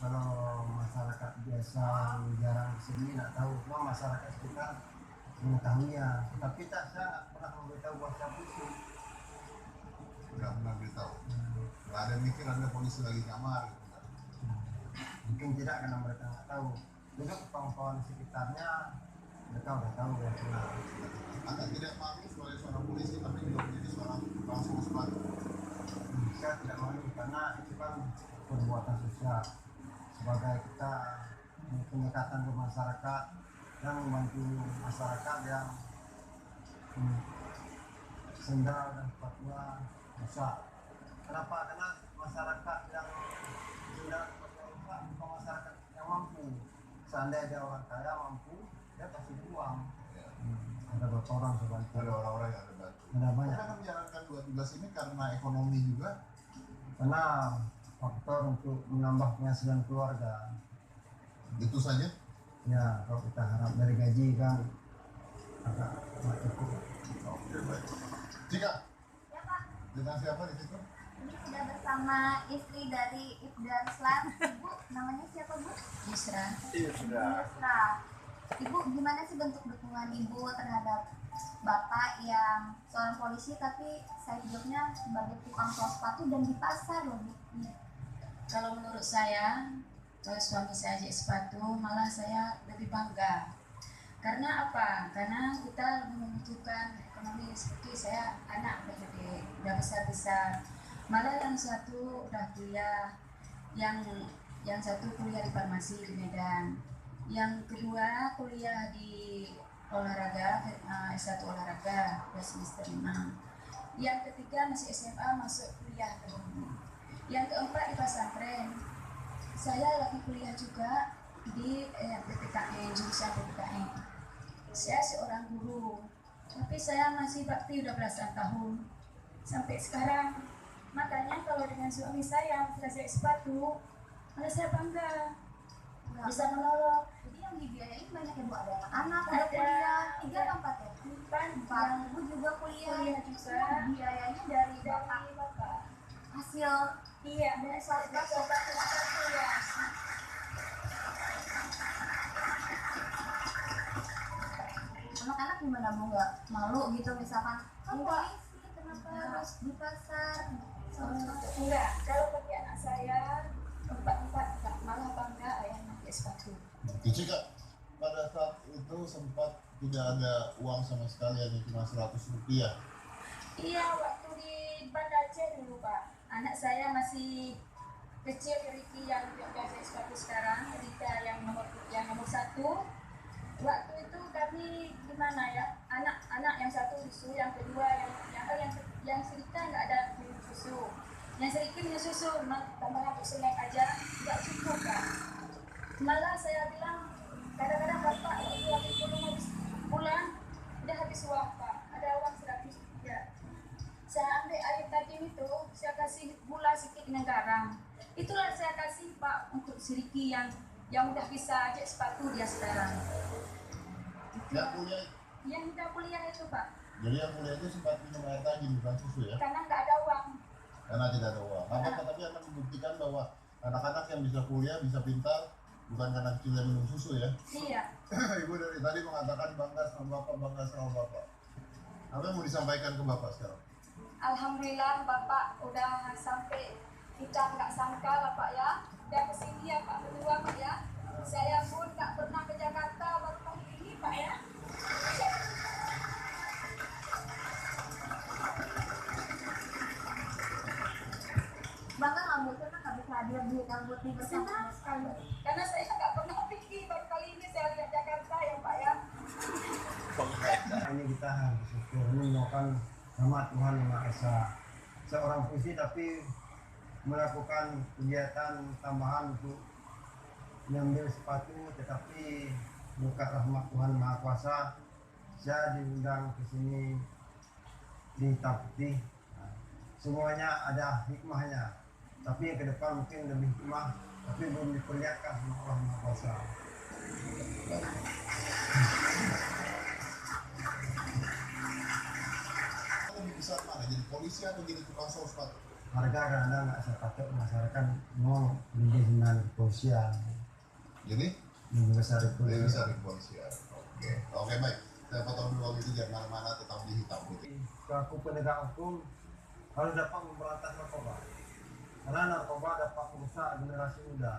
kalau masyarakat biasa jarang kesini nggak tahu, cuma masyarakat sekitar mengetahuinya. Tapi tak saya nggak pernah memberitahu bahasa polisi. Nggak pernah beritahu. Nggak ada mikir ada polisi lagi kamar gitu kan. Mungkin tidak karena mereka nggak tahu. Juga kawan-kawan sekitarnya mereka udah tahu ya kenal. Anda tidak malu sebagai seorang polisi tapi juga menjadi seorang tukang sos sepatu. Saya tidak malu karena itu kan perbuatan sosial. Sebagai kita pendekatan ke masyarakat yang membantu masyarakat yang sendal dan sepatunya rusak. Kenapa? Karena masyarakat yang sendal dan sepatunya rusak bukan masyarakat yang mampu. Seandainya ada orang kaya mampu, dia pasti uang. Ada beberapa orang seperti itu. Ada orang-orang yang ada bantu. Ada banyak. Kita menjalankan dua tugas ini karena ekonomi juga. Karena faktor untuk menambah penghasilan keluarga. Itu saja. Ya, kalau kita harap dari gaji kan agak cukup. Oke, baik. Jika Ya Pak, dengan siapa di situ? ini sudah bersama istri dari Ibda Ruslan. Ibu, namanya siapa Bu? Yusra. Yusra. Ibu, gimana sih bentuk dukungan Ibu terhadap Bapak yang seorang polisi tapi side jobnya sebagai tukang sos sepatu dan di pasar loh Bu? Kalau menurut saya, kalau suami saya jahit sepatu, malah saya lebih bangga. Karena apa? Karena kita lebih membutuhkan ekonomi. Seperti saya anak udah gede, udah besar-besar. Malah yang satu udah kuliah, yang satu kuliah di farmasi di Medan, yang kedua kuliah di olahraga, S1 olahraga, udah semester 6. Yang ketiga masih SMA, masuk kuliah kedua. Yang keempat di pesantren. Saya lagi kuliah juga di PPKN, jurusan PPKN. Saya seorang guru, tapi saya masih bakti udah belasan tahun sampai sekarang. Makanya kalau dengan suami saya yang sudah jahit sepatu, malah saya bangga bisa menolong. Jadi yang dibiayain banyak ya Bu, ada anak-anak, ada kuliah, 3 atau 4 ya? Empat. Ibu juga kuliah juga. Semua biayanya dari Bapak. Bapak. Hasil Iya, dari suatu ya. anak-anak gimana Bu, nggak malu gitu misalkan kan Enggak. polisi kenapa harus di pasar? Enggak, kalau bagi anak saya empat malah bangga ayahnya pakai sepatu. Jika pada saat itu sempat tidak ada uang sama sekali, hanya cuma 100 rupiah. Iya, waktu di Banda Aceh dulu Pak, anak saya masih kecil, Riki yang jahit sepatu sekarang, Rika yang nomor 1. Waktu itu kami gimana ya, anak yang satu susu, yang kedua yang Rika nggak ada minum susu, yang sedikit minum susu, tambah untuk snack aja nggak cukup Pak. Malah saya bilang kadang-kadang Bapak waktu belum habis pulang udah habis uang Pak, ada uang 100 rupiah. Saya ambil air tadi itu, saya kasih gula sedikit dengan garam. Itulah saya kasih Pak untuk si Riki yang udah bisa jahit sepatu dia sekarang. Yang kuliah, Yang udah kuliah itu Pak, jadi yang kuliah itu sempat minum air tadi bukan susu ya? karena nggak ada uang. Karena tidak ada uang. Apa tapi Anda membuktikan bahwa anak-anak yang bisa kuliah, bisa pintar, bukan karena kecil yang minum susu ya? Iya. Ibu dari tadi mengatakan bangga sama Bapak, bangga sama Bapak. Apa yang mau disampaikan ke Bapak sekarang? Alhamdulillah Bapak udah sampai, kita nggak sangka lah Pak ya, udah kesini ya Pak berdua Pak ya. Saya pun nggak pernah ke Jakarta, baru kali ini Pak ya. Bangga nggak Bu, karena nggak bisa hadir di gambut di bersama? Senang sekali, karena saya nggak pernah pikir baru kali ini saya lihat Jakarta ya Pak ya. Ini kita harus bersyukur, ini merupakan rahmat Tuhan yang Maha Esa. Seorang polisi tapi melakukan kegiatan tambahan untuk mengambil sepatu, tetapi berkat rahmat Tuhan Maha Kuasa, saya diundang ke sini di Tapti. Semuanya ada hikmahnya, tapi yang ke depan mungkin lebih hikmah, tapi belum diperlihatkan sama Allah Maha Kuasa. Lebih besar mana? Jadi polisi atau jadi tukang sos sepatu? harga kadang nggak saya pakai masyarakat mau lebih dengan kepolisian, Jadi lebih besar lebih itu. besar di kepolisian. Oke baik. Saya potong dulu itu jangan mana-mana, tetap di hitam putih. Selaku penegak hukum harus dapat memberantas narkoba, karena narkoba dapat merusak generasi muda.